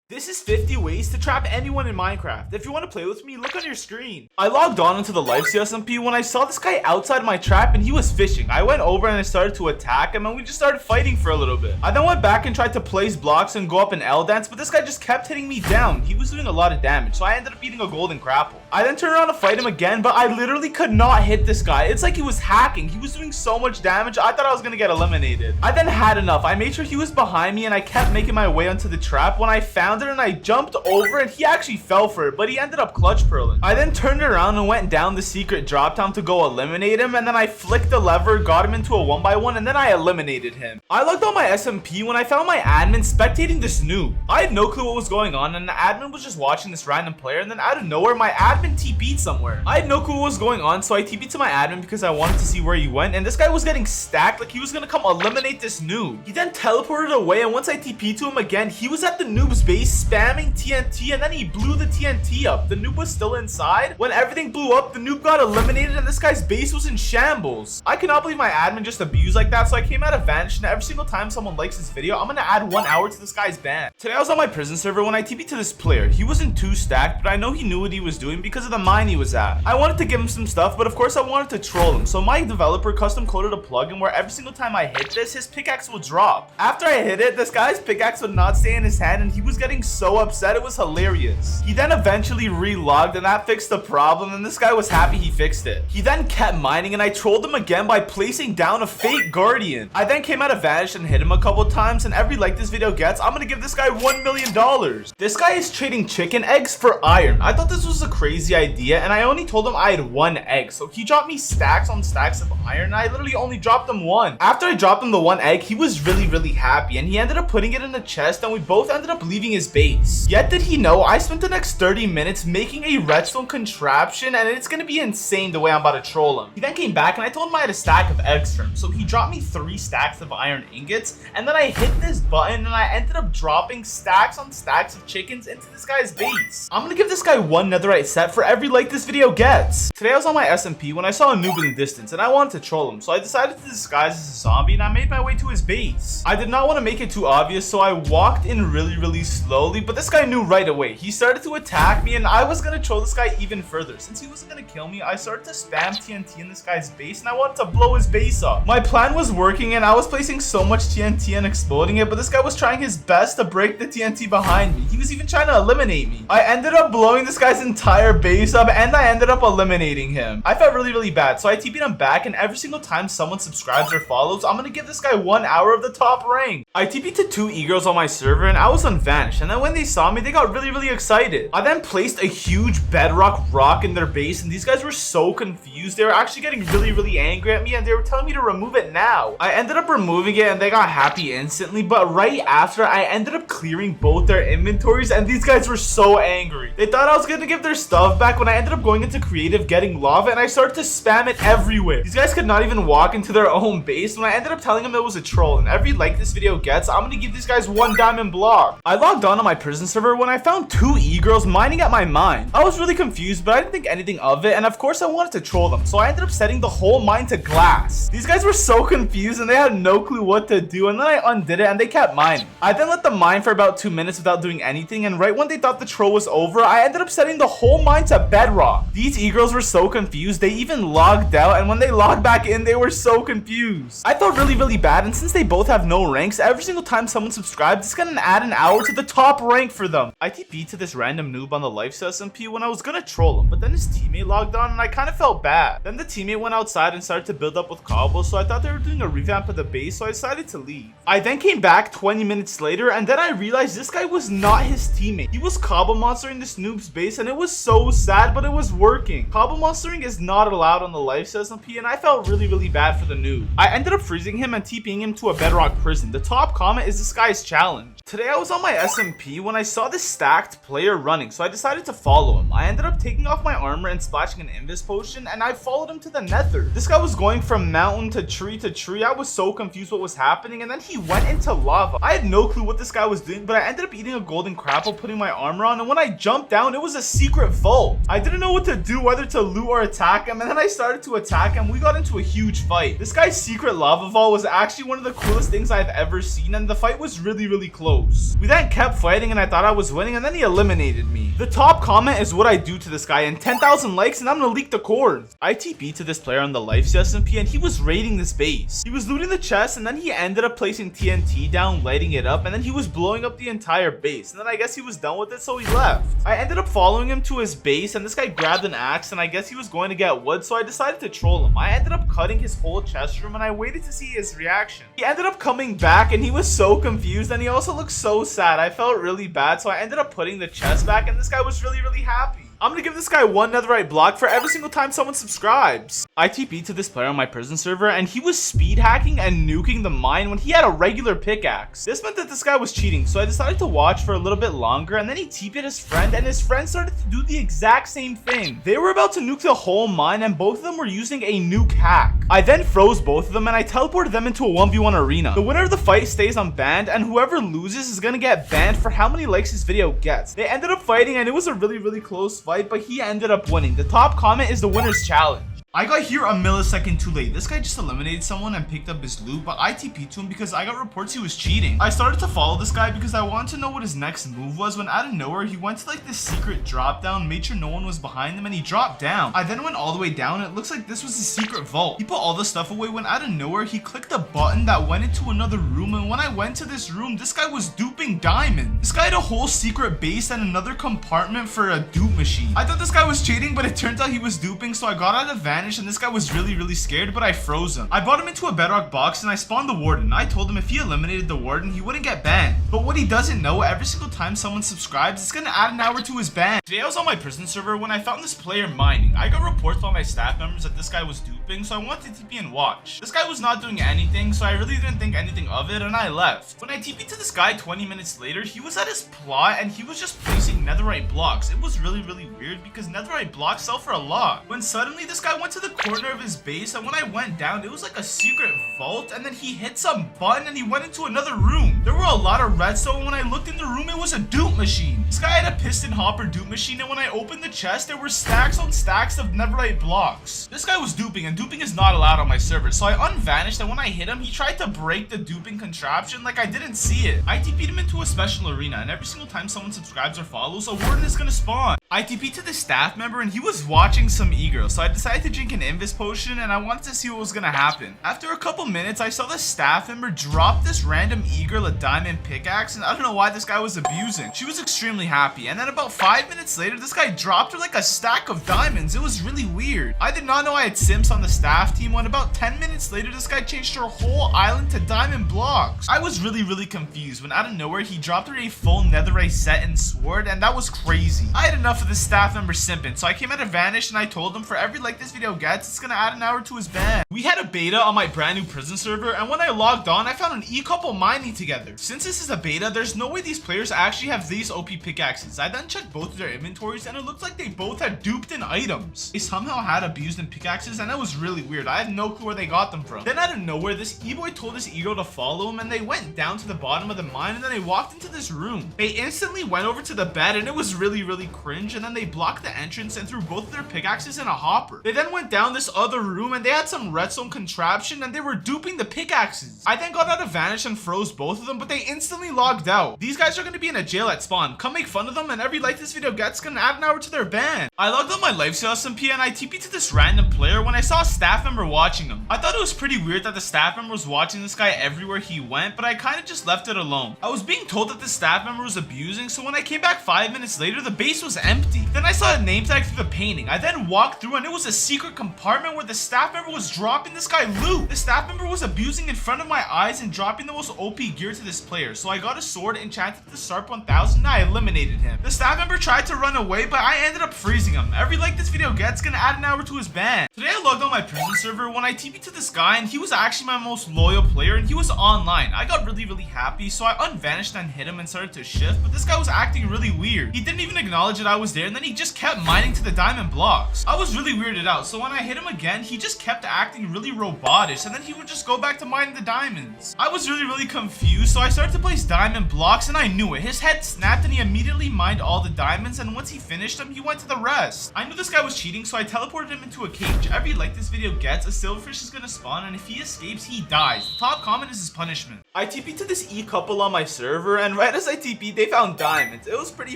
This is 50 ways to trap anyone in Minecraft. If you want to play with me, look on your screen. I logged on into the live CSMP when I saw this guy outside my trap and he was fishing. I went over and I started to attack him and we just started fighting for a little bit. I then went back and tried to place blocks and go up an L dance, but this guy just kept hitting me down. He was doing a lot of damage, so I ended up eating a golden crapple. I then turned around to fight him again, but I literally could not hit this guy. It's like he was hacking. He was doing so much damage. I thought I was gonna get eliminated. I then had enough. I made sure he was behind me and I kept making my way onto the trap. When I found it and I jumped over and he actually fell for it, but he ended up clutch pearling. I then turned around and went down the secret drop down to go eliminate him, and then I flicked the lever, got him into a 1x1, and then I eliminated him. I logged on my SMP when I found my admin spectating this noob. I had no clue what was going on, and the admin was just watching this random player, and then out of nowhere my admin TP'd somewhere. I had no clue what was going on, so I TP'd to my admin because I wanted to see where he went, and this guy was getting stacked like he was gonna come eliminate this noob. He then teleported away, and once I TP'd to him again, he was at the noob's base spamming TNT, and then he blew the TNT up. The noob was still inside. When everything blew up, the noob got eliminated and this guy's base was in shambles. I cannot believe my admin just abused like that, so I came out of Vanish, and every single time someone likes this video, I'm gonna add 1 hour to this guy's ban. Today I was on my prison server when I TP'd to this player. He wasn't too stacked, but I know he knew what he was doing because of the mine he was at. I wanted to give him some stuff, but of course I wanted to troll him, so my developer custom coded a plugin where every single time I hit this, his pickaxe would drop. After I hit it, this guy's pickaxe would not stay in his hand and he was getting so upset, it was hilarious. He then eventually relogged and that fixed the problem, and this guy was happy he fixed it. He then kept mining and I trolled him again by placing down a fake guardian. I then came out of Vanish and hit him a couple times, and every like this video gets, I'm gonna give this guy $1 million. This guy is trading chicken eggs for iron. I thought this was a crazy idea and I only told him I had 1 egg, so he dropped me stacks on stacks of iron and I literally only dropped him 1. After I dropped him the 1 egg, he was really happy and he ended up putting it in a chest and we both ended up leaving his base. Yet did he know I spent the next 30 minutes making a redstone contraption, and it's gonna be insane the way I'm about to troll him. He then came back and I told him I had a stack of eggs for him, so he dropped me 3 stacks of iron ingots, and then I hit this button and I ended up dropping stacks on stacks of chickens into this guy's base. I'm gonna give this guy 1 netherite set for every like this video gets. Today I was on my SMP when I saw a noob in the distance and I wanted to troll him, so I decided to disguise as a zombie and I made my way to his base. I did not want to make it too obvious, so I walked in really slowly, but this guy knew right away. He started to attack me and I was gonna troll this guy even further. Since he wasn't gonna kill me, I started to spam TNT in this guy's base and I wanted to blow his base up. My plan was working and I was placing so much TNT and exploding it, but this guy was trying his best to break the TNT behind me. He was even trying to eliminate me. I ended up blowing this guy's entire base up and I ended up eliminating him. I felt really bad, so I TP'd him back, and every single time someone subscribes or follows, I'm gonna give this guy 1 hour of the top rank. I TP'd to 2 e-girls on my server and I was on Vanish, and then when they saw me, they got really excited. I then placed a huge bedrock rock in their base and these guys were so confused. They were actually getting really angry at me and they were telling me to remove it now. I ended up removing it and they got happy instantly, but right after I ended up clearing both their inventories and these guys were so angry. They thought I was gonna give their stuff back when I ended up going into creative, getting lava, and I started to spam it everywhere. These guys could not even walk into their own base when I ended up telling them it was a troll, and every like this video gets, I'm gonna give these guys 1 diamond block. I logged on to my prison server when I found 2 e-girls mining at my mine. I was really confused, but I didn't think anything of it, and of course I wanted to troll them, so I ended up setting the whole mine to glass. These guys were so confused and they had no clue what to do, and then I undid it and they kept mining. I then let them mine for about 2 minutes without doing anything, and right when they thought the troll was over, I ended up setting the whole mine to bedrock. These e-girls were so confused, they even logged out, and when they logged back in, they were so confused. I felt really bad, and since they both have no ranks, every single time someone subscribed, it's gonna add an hour to the top rank for them. I TP'd to this random noob on the live SMP when I was gonna troll him, but then his teammate logged on and I kind of felt bad. Then the teammate went outside and started to build up with cobble, so I thought they were doing a revamp of the base, so I decided to leave. I then came back 20 minutes later and then I realized this guy was not his teammate. He was cobble monstering this noob's base and it was so sad, but it was working. Cobble monstering is not allowed on the live SMP and I felt really bad for the noob. I ended up freezing him and TPing him to a bedrock prison. The top comment is this guy's challenge. Today I was on my SMP when I saw this stacked player running, so I decided to follow him. I ended up taking off my armor and splashing an invis potion, and I followed him to the nether. This guy was going from mountain to tree. I was so confused what was happening, and then he went into lava. I had no clue what this guy was doing, but I ended up eating a golden crapple, putting my armor on, and when I jumped down, it was a secret vault. vault. I didn't know what to do, whether to loot or attack him, and then I started to attack him. We got into a huge fight. This guy's secret lava vault was actually one of the coolest things I've ever seen, and the fight was really close. We then kept fighting and I thought I was winning, and then he eliminated me. The top comment is what I do to this guy, and 10,000 likes and I'm gonna leak the codes. I TP'd to this player on the life SMP and he was raiding this base. He was looting the chest and then he ended up placing TNT down, lighting it up, and then he was blowing up the entire base, and then I guess he was done with it, so he left. I ended up following him to his base, and this guy grabbed an axe and I guess he was going to get wood, so I decided to troll him. I ended up cutting his whole chest room and I waited to see his reaction. He ended up coming back and he was so confused and he also looked so sad. I felt really bad, so I ended up putting the chest back and this guy was really happy. I'm gonna give this guy 1 netherite block for every single time someone subscribes. I TP'd to this player on my prison server and he was speed hacking and nuking the mine when he had a regular pickaxe. This meant that this guy was cheating, so I decided to watch for a little bit longer, and then he TP'd his friend and his friend started to do the exact same thing. They were about to nuke the whole mine and both of them were using a nuke hack. I then froze both of them and I teleported them into a 1v1 arena. The winner of the fight stays unbanned and whoever loses is gonna get banned for how many likes this video gets. They ended up fighting and it was a really close fight, but he ended up winning. The top comment is the winner's challenge. I got here a millisecond too late. This guy just eliminated someone and picked up his loot, but I TP'd to him because I got reports he was cheating. I started to follow this guy because I wanted to know what his next move was, when out of nowhere he went to like this secret drop down, made sure no one was behind him, and he dropped down. I then went all the way down and it looks like this was his secret vault. He put all the stuff away when out of nowhere he clicked a button that went into another room, and when I went to this room, this guy was duping diamonds. This guy had a whole secret base and another compartment for a dupe machine. I thought this guy was cheating, but it turned out he was duping, so I got out of Vanish and this guy was really scared, but I froze him. I brought him into a bedrock box and I spawned the warden. I told him if he eliminated the warden, he wouldn't get banned. But what he doesn't know, every single time someone subscribes, it's gonna add an hour to his ban. Today I was on my prison server when I found this player mining. I got reports by my staff members that this guy was duping, so I wanted to TP and watch. This guy was not doing anything, so I really didn't think anything of it and I left. When I TP'd to this guy 20 minutes later, he was at his plot and he was just placing netherite blocks. It was really weird because netherite blocks sell for a lot. When suddenly this guy went to the corner of his base, and when I went down, it was like a secret vault, and then he hit some button and he went into another room. There were a lot of redstone. When I looked in the room, it was a dupe machine. This guy had a piston hopper dupe machine, and when I opened the chest, there were stacks on stacks of netherite blocks. This guy was duping, and duping is not allowed on my server, so I unvanished, and when I hit him, he tried to break the duping contraption like I didn't see it. I TP'd him into a special arena, and every single time someone subscribes or follows, a warden is gonna spawn. I TP'd to the staff member and he was watching some e-girl, so I decided to drink an invis potion and I wanted to see what was gonna happen. After a couple minutes, I saw the staff member drop this random e-girl a diamond pickaxe, and I don't know why this guy was abusing. She was extremely happy, and then about 5 minutes later, this guy dropped her like a stack of diamonds. It was really weird. I did not know I had simps on the staff team when about 10 minutes later, this guy changed her whole island to diamond blocks. I was really confused when out of nowhere, he dropped her a full netherite set and sword, and that was crazy. I had enough of this staff member simping, so I came out of Vanish and I told him for every like this video gets, it's gonna add an hour to his ban. We had a beta on my brand new prison server, and when I logged on, I found an e-couple mining together. Since this is a beta, there's no way these players actually have these OP pickaxes. I then checked both of their inventories and it looked like they both had duped in items. They somehow had abused in pickaxes, and that was really weird. I have no clue where they got them from. Then out of nowhere, this e-boy told this e-girl to follow him, and they went down to the bottom of the mine, and then they walked into this room. They instantly went over to the bed, and it was really cringe, and then they blocked the entrance and threw both of their pickaxes in a hopper. They then went down this other room and they had some redstone contraption and they were duping the pickaxes. I then got out of Vanish and froze both of them, but they instantly logged out. These guys are going to be in a jail at spawn. Come make fun of them, and every like this video gets gonna add an hour to their ban. I logged on my lifesteal SMP and I TP'd to this random player when I saw a staff member watching him. I thought it was pretty weird that the staff member was watching this guy everywhere he went, but I kind of just left it alone. I was being told that the staff member was abusing, so when I came back 5 minutes later, the base was empty. Then I saw a name tag through the painting. I then walked through and it was a secret compartment where the staff member was dropping this guy loot. The staff member was abusing in front of my eyes and dropping the most OP gear to this player, so I got a sword enchanted to Sharp 1000 and I eliminated him. The staff member tried to run away, but I ended up freezing him. Every like this video gets gonna add an hour to his ban. Today I logged on my prison server when I TP'd to this guy and he was actually my most loyal player and he was online. I got really happy, so I unvanished and hit him and started to shift, but this guy was acting really weird. He didn't even acknowledge that I was was there, and then he just kept mining to the diamond blocks. I was really weirded out, so when I hit him again, he just kept acting really robotish, and then he would just go back to mining the diamonds. I was really confused, so I started to place diamond blocks, and I knew it. His head snapped, and he immediately mined all the diamonds, and once he finished them, he went to the rest. I knew this guy was cheating, so I teleported him into a cage. Every like this video gets, a silverfish is gonna spawn, and if he escapes, he dies. The top comment is his punishment. I TP'd to this couple on my server, and right as I TP'd, they found diamonds. It was pretty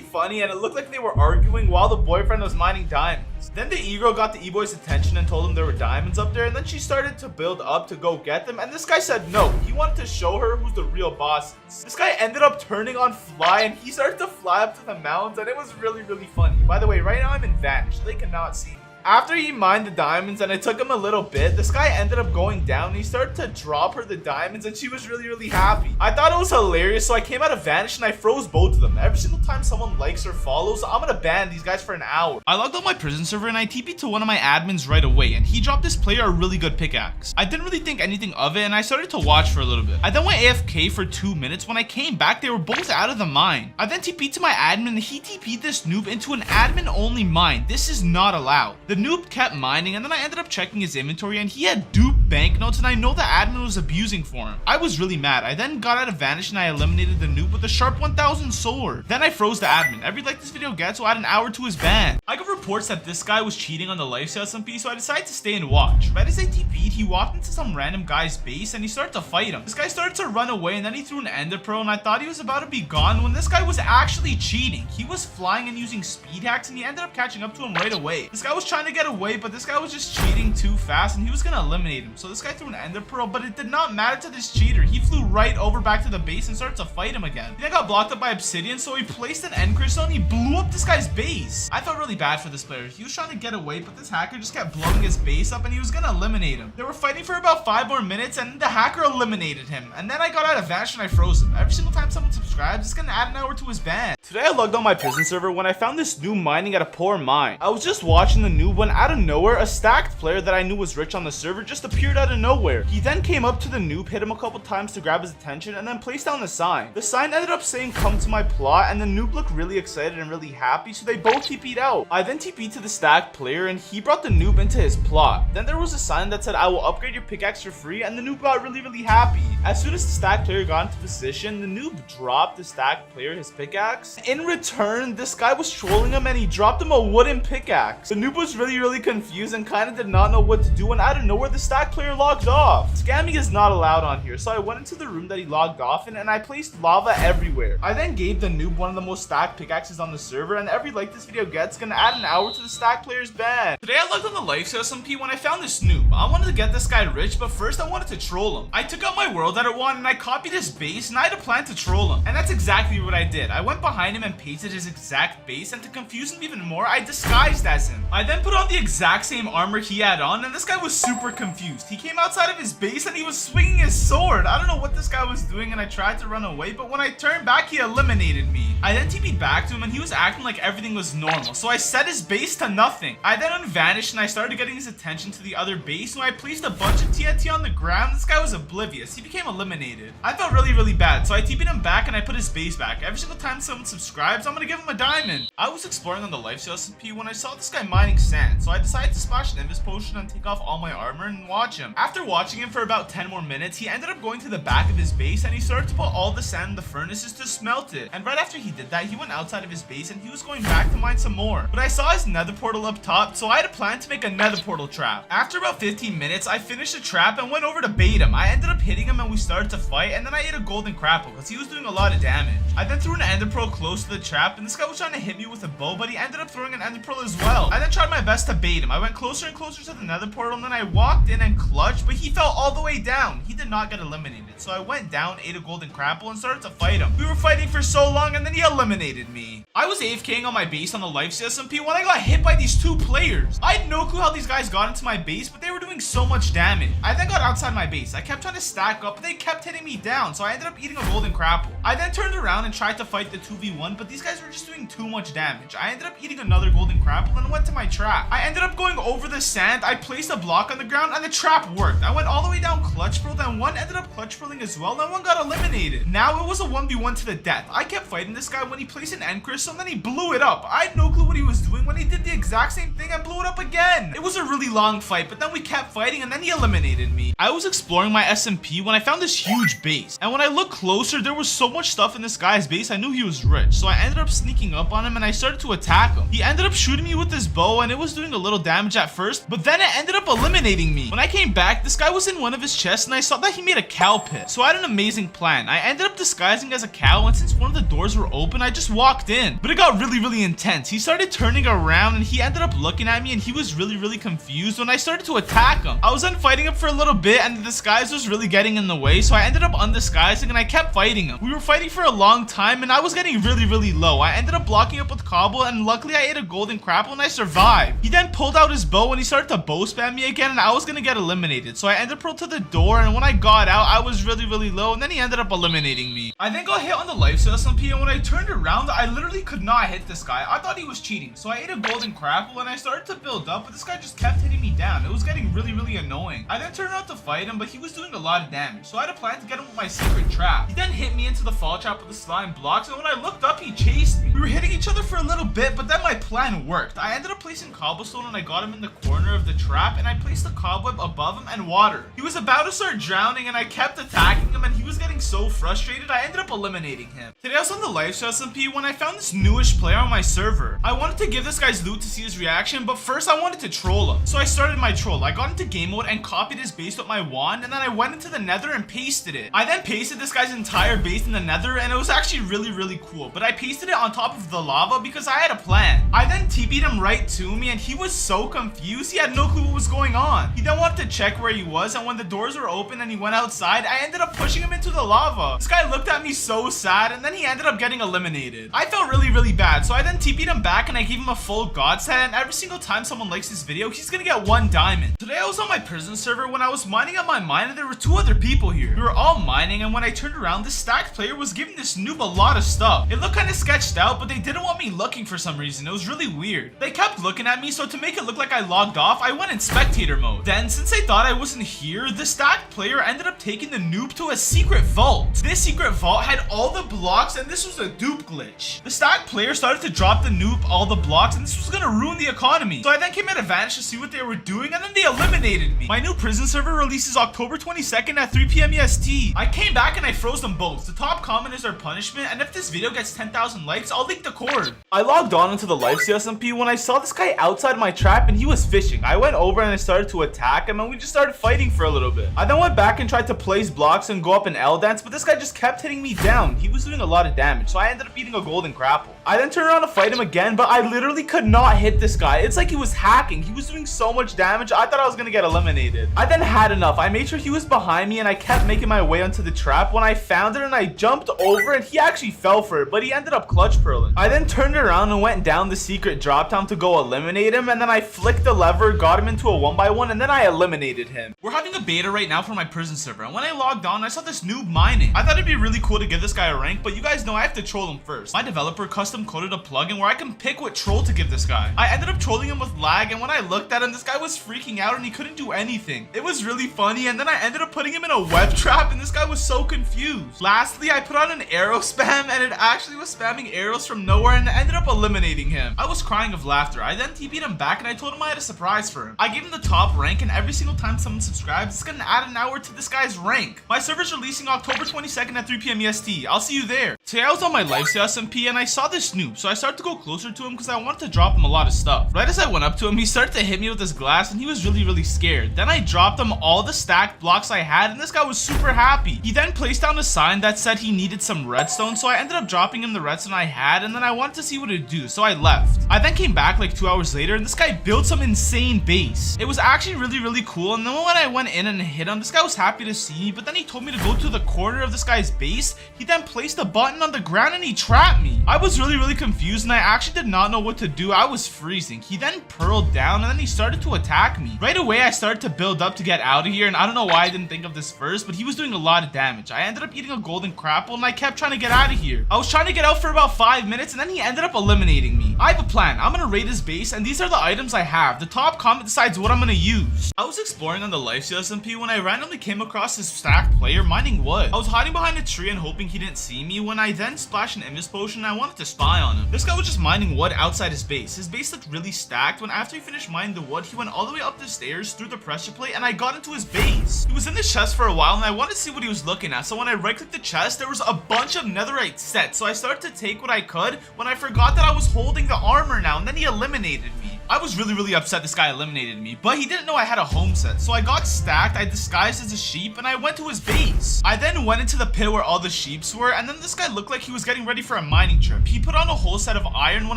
funny, and it looked like they were arguing while the boyfriend was mining diamonds. Then the girl got the boy's attention and told him there were diamonds up there, and then she started to build up to go get them, and this guy said no. He wanted to show her who's the real boss is. This guy ended up turning on Fly, and he started to fly up to the mountains, and it was really funny. By the way, right now I'm in Vanish. They cannot see me. After he mined the diamonds and it took him a little bit, this guy ended up going down and he started to drop her the diamonds and she was really happy. I thought it was hilarious, so I came out of Vanish and I froze both of them. Every single time someone likes or follows, I'm gonna ban these guys for an hour. I logged on my prison server and I TP'd to one of my admins right away, and he dropped this player a really good pickaxe. I didn't really think anything of it and I started to watch for a little bit. I then went AFK for 2 minutes. When I came back, they were both out of the mine. I then TP'd to my admin and he TP'd this noob into an admin only mine. This is not allowed. The noob kept mining, and then I ended up checking his inventory and he had dupe banknotes, and I know the admin was abusing for him. I was really mad. I then got out of Vanish and I eliminated the noob with a sharp 1000 sword. Then I froze the admin. Every like this video gets will add an hour to his ban. I got reports that this guy was cheating on the lifesteal SMP, so I decided to stay and watch. Right as I TP'd, he walked into some random guy's base and he started to fight him. This guy started to run away and then he threw an ender pearl, and I thought he was about to be gone when this guy was actually cheating. He was flying and using speed hacks, and he ended up catching up to him right away. This guy was trying to get away, but this guy was just cheating too fast and he was gonna eliminate him. So this guy threw an ender pearl, but it did not matter to this cheater. He flew right over back to the base and started to fight him again. He then got blocked up by obsidian, so he placed an end crystal and he blew up this guy's base. I felt really bad for this player. He was trying to get away, but this hacker just kept blowing his base up and he was gonna eliminate him. They were fighting for about 5 more minutes and the hacker eliminated him. And then I got out of Vanish and I froze him. Every single time someone subscribes, it's gonna add an hour to his ban. Today I logged on my prison server when I found this noob mining at a poor mine. I was just watching the noob when out of nowhere, a stacked player that I knew was rich on the server just appeared out of nowhere. He then came up to the noob, hit him a couple times to grab his attention, and then placed down the sign. The sign ended up saying come to my plot, and the noob looked really excited and really happy, so they both TP'd out. I then TP'd to the stacked player and he brought the noob into his plot. Then there was a sign that said I will upgrade your pickaxe for free, and the noob got really happy. As soon as the stacked player got into position, the noob dropped the stacked player his pickaxe. In return, this guy was trolling him and he dropped him a wooden pickaxe. The noob was really confused and kind of did not know what to do, and out of nowhere the stack player logged off. Scamming is not allowed on here, so I went into the room that he logged off in and I placed lava everywhere. I then gave the noob one of the most stacked pickaxes on the server, and every like this video gets gonna add an hour to the stack player's ban. Today I logged on the lifesteal SMP when I found this noob. I wanted to get this guy rich, but first I wanted to troll him. I took out my world edit one and I copied his base, and I had a plan to troll him, and that's exactly what I did. I went behind him and pasted his exact base, and to confuse him even more, I disguised as him. I then put on the exact same armor he had on, and this guy was super confused. He came outside of his base and he was swinging his sword. I don't know what this guy was doing, and I tried to run away, but when I turned back, he eliminated me. I then TP'd back to him and he was acting like everything was normal, so I set his base to nothing. I then unvanished and I started getting his attention to the other base, so I placed a bunch of TNT on the ground. This guy was oblivious. He became eliminated. I felt really bad, so I TP'd him back and I put his base back. Every single time someone subscribes, I'm gonna give him a diamond. I was exploring on the lifesteal SMP when I saw this guy mining sand, so I decided to splash an invis potion and take off all my armor and watch him. After watching him for about 10 more minutes, he ended up going to the back of his base and he started to put all the sand in the furnaces to smelt it. And right after he did that, he went outside of his base and he was going back to mine some more. But I saw his nether portal up top, so I had a plan to make a nether portal trap. After about 15 minutes, I finished the trap and went over to bait him. I ended up hitting him and we started to fight, and then I ate a golden crapple because he was doing a lot of damage. I then threw an ender pearl close to the trap, and this guy was trying to hit me with a bow, but he ended up throwing an ender pearl as well. I then tried my best to bait him. I went closer and closer to the nether portal, and then I walked in and clutched, but he fell all the way down. He did not get eliminated, so I went down, ate a golden crapple, and started to fight him. We were fighting for so long, and then he eliminated me. I was AFKing on my base on the lifesteal SMP when I got hit by these two players. I had no clue how these guys got into my base, but they were doing so much damage. I then got outside my base. I kept trying to stack up, but they kept hitting me down, so I ended up eating a golden crapple. I then turned around and tried to fight the 2v1, but these guys were just doing too much damage. I ended up eating another golden crapple and went to my trap. I ended up going over the sand. I placed a block on the ground and the trap trap worked. I went all the way down clutch pearled and one ended up clutch pearling as well and one got eliminated. Now it was a 1v1 to the death. I kept fighting this guy when he placed an end crystal and then he blew it up. I had no clue what he was doing when he did the exact same thing and blew it up again. It was a really long fight, but then we kept fighting and then he eliminated me. I was exploring my SMP when I found this huge base, and when I looked closer there was so much stuff in this guy's base I knew he was rich, so I ended up sneaking up on him and I started to attack him. He ended up shooting me with his bow and it was doing a little damage at first, but then it ended up eliminating me. When I came back, this guy was in one of his chests and I saw that he made a cow pit, so I had an amazing plan. I ended up disguising as a cow, and since one of the doors were open I just walked in, but it got really intense. He started turning around and he ended up looking at me and he was really confused when I started to attack him. I was then fighting him for a little bit and the disguise was really getting in the way, so I ended up undisguising and I kept fighting him. We were fighting for a long time and I was getting really low. I ended up blocking up with cobble and luckily I ate a golden crapple and I survived. He then pulled out his bow and he started to bow spam me again and I was gonna get eliminated, so I ended up pro to the door, and when I got out I was really low and then he ended up eliminating me. I then got hit on the lifesteal SMP, and when I turned around I literally could not hit this guy. I thought he was cheating, so I ate a golden crapple and I started to build up, but this guy just kept hitting me down. It was getting really annoying. I then turned out to fight him, but he was doing a lot of damage, so I had a plan to get him with my secret trap. He then hit me into the fall trap with the slime blocks, and when I looked up he chased me. We were hitting each other for a little bit, but then my plan worked. I ended up placing cobblestone and I got him in the corner of the trap, and I placed the cobweb above him and water. He was about to start drowning and I kept attacking him and he was getting so frustrated I ended up eliminating him. Today I was on the lifesteal SMP when I found this newish player on my server. I wanted to give this guy's loot to see his reaction, but first I wanted to troll him. So I started my troll. I got into game mode and copied his base with my wand, and then I went into the nether and pasted it. I then pasted this guy's entire base in the nether and it was actually really cool, but I pasted it on top of the lava because I had a plan. I then TP'd him right to me and he was so confused. He had no clue what was going on. He then wanted to check where he was, and when the doors were open and he went outside, I ended up pushing him into the lava. This guy looked at me so sad and then he ended up getting eliminated. I felt really bad, so I then TP'd him back and I gave him a full god set, and every single time someone likes this video he's gonna get 1 diamond. Today I was on my prison server when I was mining at my mine and there were 2 other people here. We were all mining, and when I turned around this stacked player was giving this noob a lot of stuff. It looked kind of sketched out, but they didn't want me looking for some reason. It was really weird. They kept looking at me, so to make it look like I logged off I went in spectator mode. Then since they thought I wasn't here, the stacked player ended up taking the noob to a secret vault. This secret vault had all the blocks and this was a dupe glitch. The stacked player started to drop the noob all the blocks and this was gonna ruin the economy. So I then came at advantage to see what they were doing and then they eliminated me. My new prison server releases October 22nd at 3 PM EST. I came back and I froze them both. The top comment is their punishment, and if this video gets 10,000 likes, I'll leak the cord. I logged on into the lifesteal SMP when I saw this guy outside my trap and he was fishing. I went over and I started to attack him and we just started fighting for a little bit. I then went back and tried to place blocks and go up an L dance, but this guy just kept hitting me down. He was doing a lot of damage, so I ended up eating a golden crapple. I then turned around to fight him again, but I literally could not hit this guy. It's like he was hacking. He was doing so much damage, I thought I was gonna get eliminated. I then had enough. I made sure he was behind me and I kept making my way onto the trap. When I found it and I jumped over and he actually fell for it, but he ended up clutch pearling. I then turned around and went down the secret drop down to go eliminate him, and then I flicked the lever, got him into a 1x1, and then I eliminated him. We're having a beta right now for my prison server, and when I logged on I saw this noob mining. I thought it'd be really cool to give this guy a rank, but you guys know I have to troll him first. My developer custom coded a plugin where I can pick what troll to give this guy. I ended up trolling him with lag, and when I looked at him this guy was freaking out and he couldn't do anything. It was really funny, and then I ended up putting him in a web trap and this guy was so confused. Lastly, I put on an arrow spam and it actually was spamming arrows from nowhere and ended up eliminating him. I was crying of laughter. I then TP'd him back and I told him I had a surprise for him. I gave him the top rank, and every single time someone subscribes it's gonna add an hour to this guy's rank. My server's releasing October 22nd at 3 PM EST. I'll see you there. Today I was on my lifesteal SMP and I saw this noob, so I started to go closer to him because I wanted to drop him a lot of stuff. Right as I went up to him, he started to hit me with his glass and he was really scared. Then I dropped him all the stacked blocks I had and this guy was super happy. He then placed down a sign that said he needed some redstone, so I ended up dropping him the redstone I had, and then I wanted to see what it'd do, so I left. I then came back like 2 hours later and this guy built some insane base. It was actually really cool, and then when I went in and hit him, this guy was happy to see me, but then he told me to go to the corner of this guy's base. He then placed a button on the ground and he trapped me. I was really confused and I actually did not know what to do. I was freezing. He then pearled down and then he started to attack me. Right away I started to build up to get out of here, and I don't know why I didn't think of this first, but he was doing a lot of damage. I ended up eating a golden crapple and I kept trying to get out of here. I was trying to get out for about 5 minutes and then he ended up eliminating eliminating me. I have a plan. I'm gonna raid his base, and these are the items I have. The top comment decides what I'm gonna use. I was exploring on the lifesteal SMP when I randomly came across this stacked player mining wood. I was hiding behind a tree and hoping he didn't see me when I then splashed an invis potion and I wanted to spy on him. This guy was just mining wood outside his base. His base looked really stacked when after he finished mining the wood, he went all the way up the stairs through the pressure plate and I got into his base. He was in the chest for a while and I wanted to see what he was looking at. So when I right clicked the chest, there was a bunch of netherite sets. So I started to take what I could when I forgot that I was holding the armor now, and then he eliminated me. I was really upset this guy eliminated me, but he didn't know I had a home set. So I got stacked, I disguised as a sheep, and I went to his base. I then went into the pit where all the sheeps were, and then this guy looked like he was getting ready for a mining trip. He put on a whole set of iron when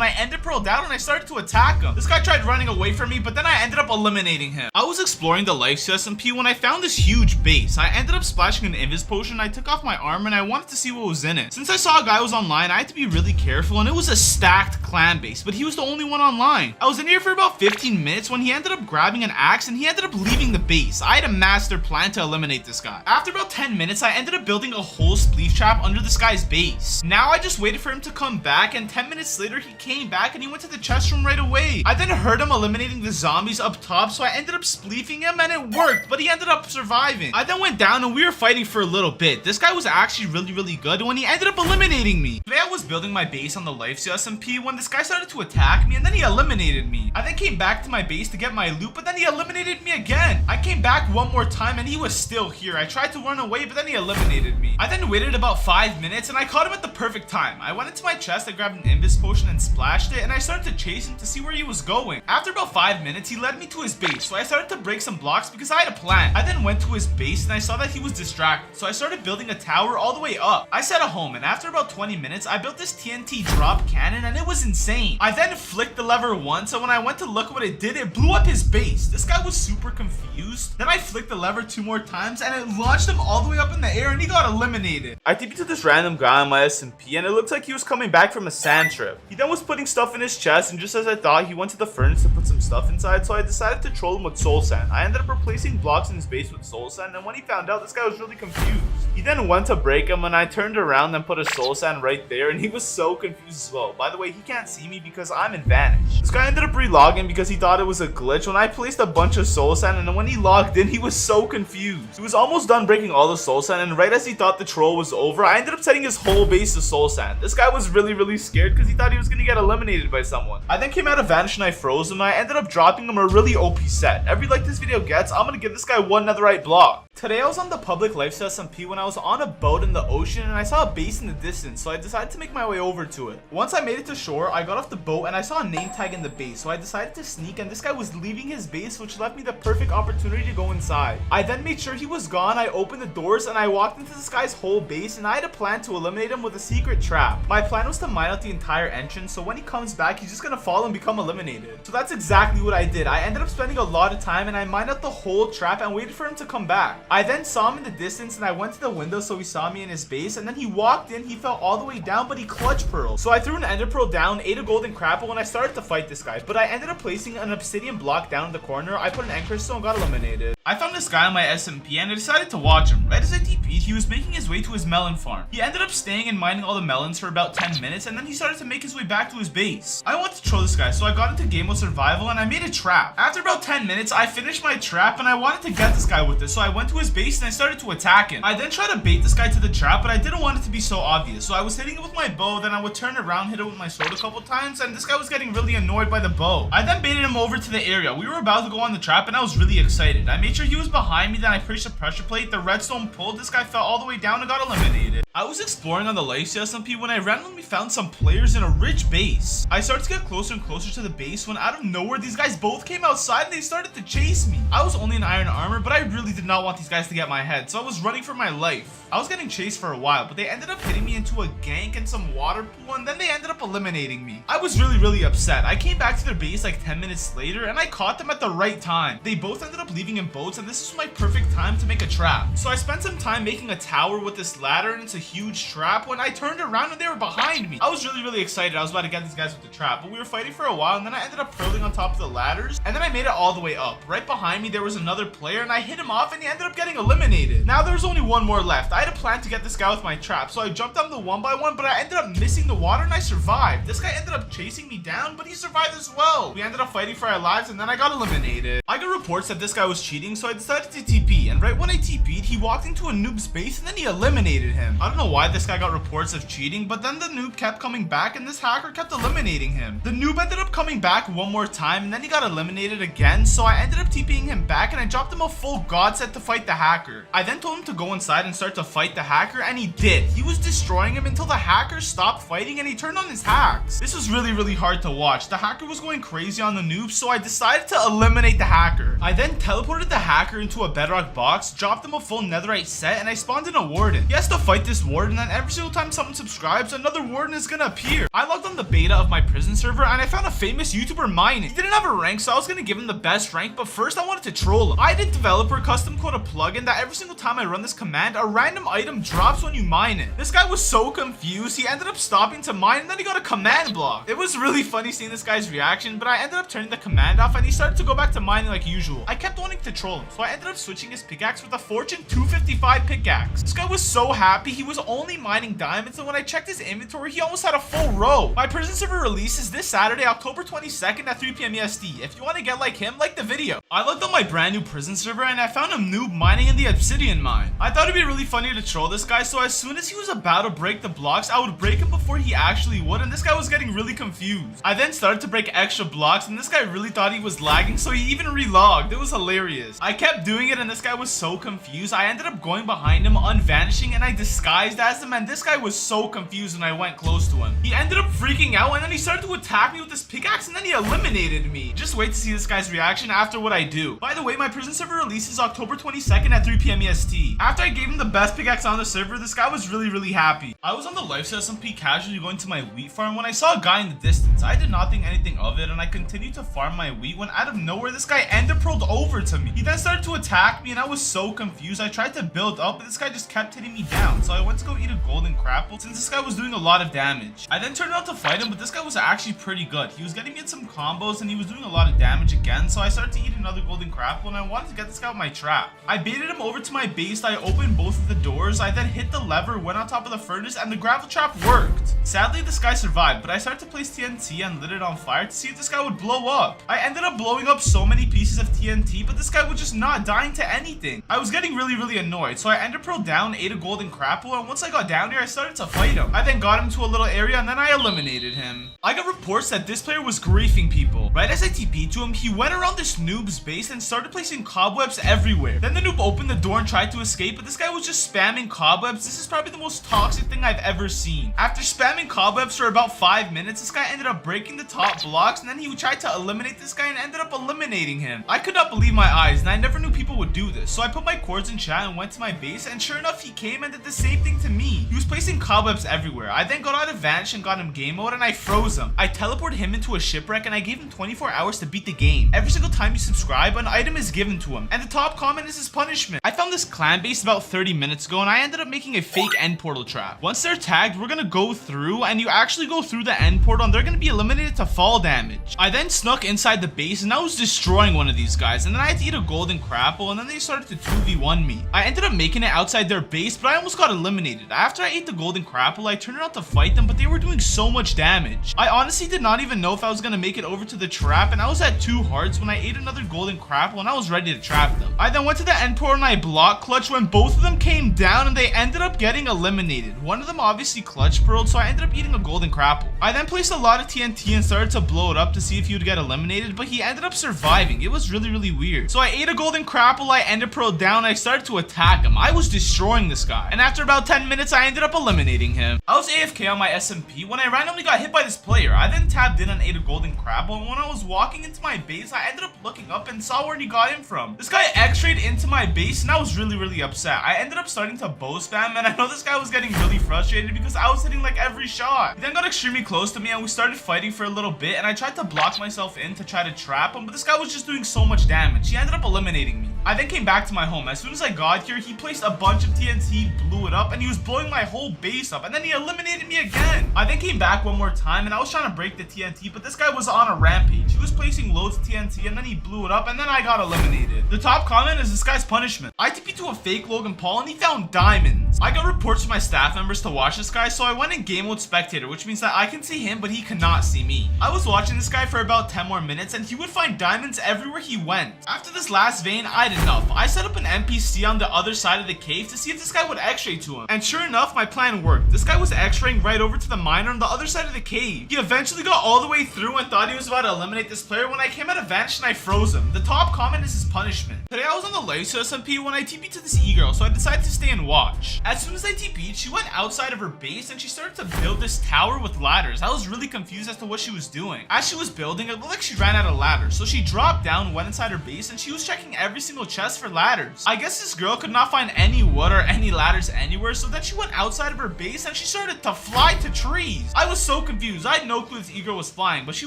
I ended pearl down and I started to attack him. This guy tried running away from me, but then I ended up eliminating him. I was exploring the lifesteal SMP when I found this huge base. I ended up splashing an invis potion, I took off my armor, and I wanted to see what was in it. Since I saw a guy was online, I had to be really careful, and it was a stacked clan base, but he was the only one online. I was in here for about 15 minutes when he ended up grabbing an axe and he ended up leaving the base. I had a master plan to eliminate this guy. After about 10 minutes, I ended up building a whole spleef trap under this guy's base. Now I just waited for him to come back, and 10 minutes later he came back and he went to the chest room right away. I then heard him eliminating the zombies up top, so I ended up spleefing him and it worked, but he ended up surviving. I then went down and we were fighting for a little bit. This guy was actually really good when he ended up eliminating me. Today I was building my base on the lifesteal SMP when this guy started to attack me and then he eliminated me. I then came back to my base to get my loot, but then he eliminated me again. I came back one more time and he was still here. I tried to run away, but then he eliminated me. I then waited about 5 minutes and I caught him at the perfect time. I went into my chest, I grabbed an invis potion and splashed it, and I started to chase him to see where he was going. After about 5 minutes, he led me to his base, so I started to break some blocks because I had a plan. I then went to his base and I saw that he was distracted, so I started building a tower all the way up. I set a home, and after about 20 minutes, I built this TNT drop cannon and it was insane. I then flicked the lever once, and when I went to look what it did, it blew up his base. This guy was super confused. Then I flicked the lever 2 more times and it launched him all the way up in the air and he got eliminated. I TP'd to this random guy on my SMP and it looked like he was coming back from a sand trip. He then was putting stuff in his chest, and just as I thought, he went to the furnace to put some stuff inside, so I decided to troll him with soul sand. I ended up replacing blocks in his base with soul sand, and when he found out, this guy was really confused. He then went to break him and I turned around and put a soul sand right there, and he was so confused as well. By the way, he can't see me because I'm in vanish. This guy ended up relogging because he thought it was a glitch when I placed a bunch of soul sand, and then when he logged in, he was so confused. He was almost done breaking all the soul sand, and right as he thought the troll was over, I ended up setting his whole base to soul sand. This guy was really scared because he thought he was gonna get eliminated by someone. I then came out of vanish and I froze him, and I ended up dropping him a really OP set. Every like this video gets, I'm gonna give this guy 1 netherite block. Today I was on the public lifesteal SMP when I was on a boat in the ocean and I saw a base in the distance, so I decided to make my way over to it. Once I made it to shore, I got off the boat and I saw a name tag in the base, so I decided to sneak, and this guy was leaving his base, which left me the perfect opportunity to go inside. I then made sure he was gone, I opened the doors and I walked into this guy's whole base, and I had a plan to eliminate him with a secret trap. My plan was to mine out the entire entrance, so when he comes back, he's just gonna fall and become eliminated. So that's exactly what I did. I ended up spending a lot of time and I mined out the whole trap and waited for him to come back. I then saw him in the distance and I went to the window so he saw me in his base, and then he walked in, he fell all the way down, but he clutch pearled. So I threw an ender pearl down, ate a golden crapple, and I started to fight this guy, but I ended up placing an obsidian block down in the corner. I put an end crystal and got eliminated. I found this guy on my SMP and I decided to watch him. Right as I TP'd, he was making his way to his melon farm. He ended up staying and mining all the melons for about 10 minutes, and then he started to make his way back to his base. I wanted to troll this guy, so I got into game mode survival and I made a trap. After about 10 minutes, I finished my trap and I wanted to get this guy with this, so I went to his base and I started to attack him. I then tried to bait this guy to the trap, but I didn't want it to be so obvious, so I was hitting it with my bow, then I would turn around, hit it with my sword a couple times, and this guy was getting really annoyed by the bow. I then baited him over to the area. We were about to go on the trap and I was really excited. I made sure he was behind me, then I pushed a pressure plate, the redstone pulled, this guy fell all the way down and got eliminated. I was exploring on the lifesteal SMP when I randomly found some players in a rich base. I started to get closer and closer to the base when out of nowhere these guys both came outside and they started to chase me. I was only in iron armor, but I really did not want these guys to get my head, so I was running for my life. I was getting chased for a while, but they ended up hitting me into a gank and some water pool, and then they ended up eliminating me. I was really upset. I came back to their base like 10 minutes later and I caught them at the right time. They both ended up leaving in boats, and this was my perfect time to make a trap. So I spent some time making a tower with this ladder, and it's a huge trap when I turned around and they were behind me. I was really excited. I was about to get these guys with the trap, but we were fighting for a while, and then I ended up pearling on top of the ladders, and then I made it all the way up. Right behind me there was another player and I hit him off and he ended up getting eliminated. Now there's only one more left. I had a plan to get this guy with my trap, so I jumped on the one by one, but I ended up missing the water and I survived. This guy ended up chasing me down, but he survived as well. We ended up fighting for our lives and then I got eliminated. I got reports that this guy was cheating, so I decided to TP, and right when I TP'd, he walked into a noob's base and then he eliminated him. I don't know why this guy got reports of cheating, but then the noob kept coming back and this hacker kept eliminating him. The noob ended up coming back one more time and then he got eliminated again, so I ended up TPing him back and I dropped him a full god set to fight the hacker. I then told him to go inside and start to fight the hacker, and he did. He was destroying him until the hacker stopped fighting and he turned on his hacks. This was really hard to watch. The hacker was going crazy on the noob, so I decided to eliminate the hacker. I then teleported the hacker into a bedrock box, dropped him a full netherite set, and I spawned in a warden. He has to fight this warden, and every single time someone subscribes, another warden is gonna appear. I logged on the beta of my prison server and I found a famous YouTuber mining. He didn't have a rank, so I was gonna give him the best rank, but first I wanted to troll him. I did developer custom code a plugin that every single time I run this command, a random item drops when you mine it. This guy was so confused, he ended up stopping to mine and then he got a command block. It was really funny seeing this guy's reaction, but I ended up turning the command off and he started to go back to mining like usual. I kept wanting to troll him, so I ended up switching his pickaxe with a Fortune 255 pickaxe. This guy was so happy, he was only mining diamonds, and when I checked his inventory, he almost had a full row. My prison server releases this Saturday, October 22nd at 3 p.m. EST. If you want to get like him, like the video. I looked on my brand new prison server and I found a noob mining in the obsidian mine. I thought it'd be really funny to troll this guy, so as soon as he was about to break the blocks, I would break him before he actually would, and this guy was getting really confused. I then started to break extra blocks and this guy really thought he was lagging, so he even relogged. It was hilarious. I kept doing it and this guy was so confused. I ended up going behind him, unvanishing, and I disguised as him, and this guy was so confused when I went close to him. He ended up freaking out and then he started to attack me with his pickaxe and then he eliminated me. Just wait to see this guy's reaction after what I do. By the way, my prison server releases October 22nd at 3 p.m. EST. After I gave him the best pickaxe on the server, this guy was really happy. I was on the life SMP casually going to my wheat farm when I saw a guy in the distance. I did not think anything of it and I continued to farm my wheat when out of nowhere this guy ender pearled over to me. He then started to attack me and I was so confused. I tried to build up, but this guy just kept hitting me down, so I went to go eat a golden crapple since this guy was doing a lot of damage. I then turned out to fight him, but this guy was actually pretty good. He was getting me in some combos and he was doing a lot of damage again, so I started to eat another golden crapple and I wanted to get this guy with my trap. I baited him over to my base. I opened both of the doors. I then hit the lever, went on top of the furnace, and the gravel trap worked. Sadly, this guy survived, but I started to place TNT and lit it on fire to see if this guy would blow up. I ended up blowing up so many pieces of TNT, but this guy was just not dying to anything. I was getting really annoyed, so I ender pearled down, ate a golden crapple, and once I got down here, I started to fight him. I then got him to a little area and then I eliminated him. I got reports that this player was griefing people. Right as I TP'd to him, he went around this noob's base and started placing cobwebs everywhere. Then the noob opened the door and tried to escape, but this guy was just spamming cobwebs. This is probably the most toxic thing I've ever seen. After spamming cobwebs for about 5 minutes, this guy ended up breaking the top blocks, and then he tried to eliminate this guy and ended up eliminating him. I could not believe my eyes, and I never knew people would do this. So I put my cords in chat and went to my base, and sure enough, he came and did the same thing to me. He was placing cobwebs everywhere. I then got out of Vanish and got him game mode, and I froze him. I teleported him into a shipwreck, and I gave him 24 hours to beat the game. Every single time you subscribe, an item is given to him, and the top comment is his punishment. I found this clan base about 30 minutes ago, and I ended up making a fake end portal trap. Once they're tagged, we're gonna go through, and you actually go through the end portal, and they're gonna be eliminated to fall damage. I then snuck inside the base, and I was destroying one of these guys, and then I had to eat a golden crapple, and then they started to 2v1 me. I ended up making it outside their base, but I almost got eliminated. After I ate the golden crapple, I turned around to fight them, but they were doing so much damage. I honestly did not even know if I was gonna make it over to the trap, and I was at 2 hearts when I ate another golden crapple, and I was ready to trap them. I then went to the end portal and I block clutch when both of them came down, and they ended up getting eliminated. One of them obviously clutch pearled, so I ended up eating a golden crapple. I then placed a lot of TNT and started to blow it up to see if he would get eliminated, but he ended up surviving. It was really weird. So I ate a golden crapple, I ender pearled down, and I started to attack him. I was destroying this guy, and after about 10 minutes, I ended up eliminating him. I was AFK on my SMP when I randomly got hit by this player. I then tapped in and ate a golden crapple, and when I was walking into my base, I ended up looking up and saw where he got in from. This guy X-rayed into my base, and I was really upset. I ended up starting to bow spam, and I know this guy was getting really frustrated because I was hitting like every shot. He then got extremely close to me, and we started fighting for a little bit, and I tried to block myself in to try to trap him, but this guy was just doing so much damage. He ended up eliminating me. I then came back to my home. As soon as I got here, he placed a bunch of TNT, blew it up, and he was blowing my whole base up, and then he eliminated me again. I then came back one more time, and I was trying to break the TNT, but this guy was on a rampage. He was placing loads of TNT, and then he blew it up, and then I got eliminated. The top comment is this guy's punishment. I TP'd to a fake Logan Paul, and he found diamonds. I got reports from my staff members to watch this guy, so I went in game mode spectator, which means that I can see him, but he cannot see me. I was watching this guy for about 10 more minutes, and he would find diamonds everywhere he went. After this last vein, I had enough. I set up an NPC on the other side of the cave to see if this guy would x-ray to him. And sure enough, my plan worked. This guy was x-raying right over to the miner on the other side of the cave. He eventually got all the way through and thought he was about to eliminate this player when I came out of vanish and I froze him. The top comment is his punishment. Today I was on the live SMP when I TP'd to this e-girl, so I decided to stay and watch. As soon as I TP'd, she went outside of her base and she started to build this tower with ladders. I was really confused as to what she was doing. As she was building, it looked like she ran out of ladders, so she dropped down, went inside her base, and she was checking every single chest for ladders. I guess this girl could not find any wood or any ladders anywhere, so then she went outside of her base and she started to fly to trees. I was so confused. I had no clue this e-girl was flying, but she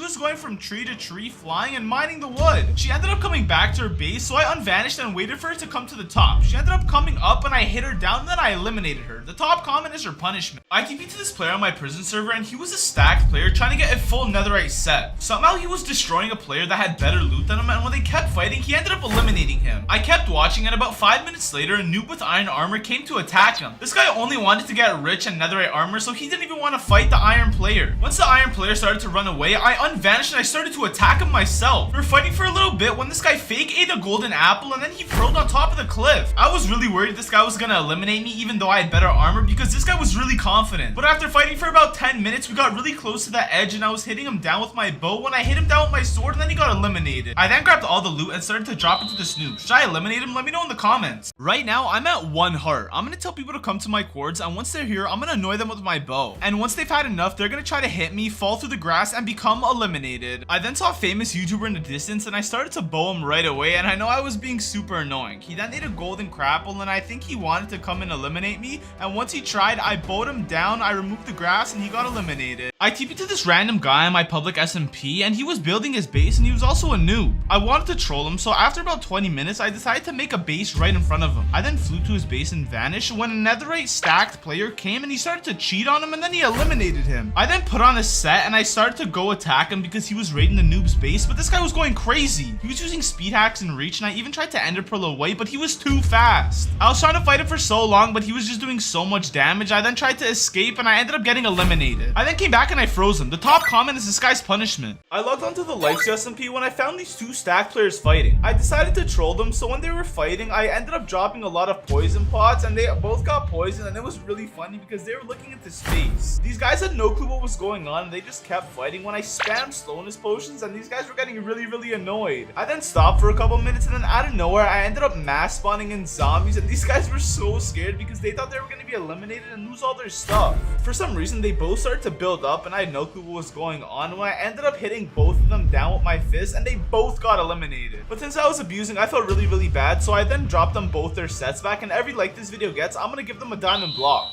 was going from tree to tree, flying and mining the wood. She ended up coming back to her base, so I unvanished and waited for her to come to the top. She ended up coming up and I hit her down, and then I eliminated her. The top comment is her punishment. I TP'd to this player on my prison server, and he was a stacked player trying to get a full netherite set. Somehow he was destroying a player that had better loot than him, and when they kept fighting, he ended up eliminating him. I kept watching, and about 5 minutes later, a noob with iron armor came to attack him. This guy only wanted to get rich and netherite armor, so he didn't even want to fight the iron player. Once the iron player started to run away, I unvanished and I started to attack him myself. We were fighting for a little bit when this guy fake ate a golden apple and then he rolled on top of the cliff. I was really worried this guy was gonna eliminate me even though I had better armor because this guy was really confident. But after fighting for about 10 minutes, we got really close to the edge and I was hitting him down with my bow when I hit him down with my sword and then he got eliminated. I then grabbed all the loot and started to drop into the snoop. Should I eliminate him? Let me know in the comments. Right now, I'm at 1 heart. I'm gonna tell people to come to my cords, and once they're here, I'm gonna annoy them with my bow. And once they've had enough, they're gonna try to hit me, fall through the grass, and become eliminated. I then saw a famous YouTuber in the distance, and I started to bow him right away, and I know I was being super annoying. He then ate a golden crapple, and I think he wanted to come and eliminate me, and once he tried, I bowed him down, I removed the grass, and he got eliminated. I TP'd to this random guy on my public SMP, and he was building his base, and he was also a noob. I wanted to troll him, so after about 20 minutes, I decided to make a base right in front of him. I then flew to his base and vanished when a netherite stacked player came and he started to cheat on him and then he eliminated him. I then put on a set and I started to go attack him because he was raiding the noob's base, but this guy was going crazy. He was using speed hacks and reach, and I even tried to ender pearl away, but he was too fast. I was trying to fight him for so long, but he was just doing so much damage. I then tried to escape and I ended up getting eliminated. I then came back and I froze him. The top comment is this guy's punishment. I logged onto the live SMP when I found these two stacked players fighting. I decided to troll them, so when they were fighting, I ended up dropping a lot of poison pots and they both got poisoned, and it was really funny because they were looking into space. These guys had no clue what was going on and they just kept fighting when I spammed slowness potions, and these guys were getting really annoyed. I then stopped for a couple minutes and then out of nowhere I ended up mass spawning in zombies, and these guys were so scared because they thought they were going to be eliminated and lose all their stuff. For some reason they both started to build up and I had no clue what was going on when I ended up hitting both of them down with my fist and they both got eliminated. But since I was abusing, I felt really bad, so I then dropped them both their sets back, and every like this video gets, I'm gonna give them a diamond block.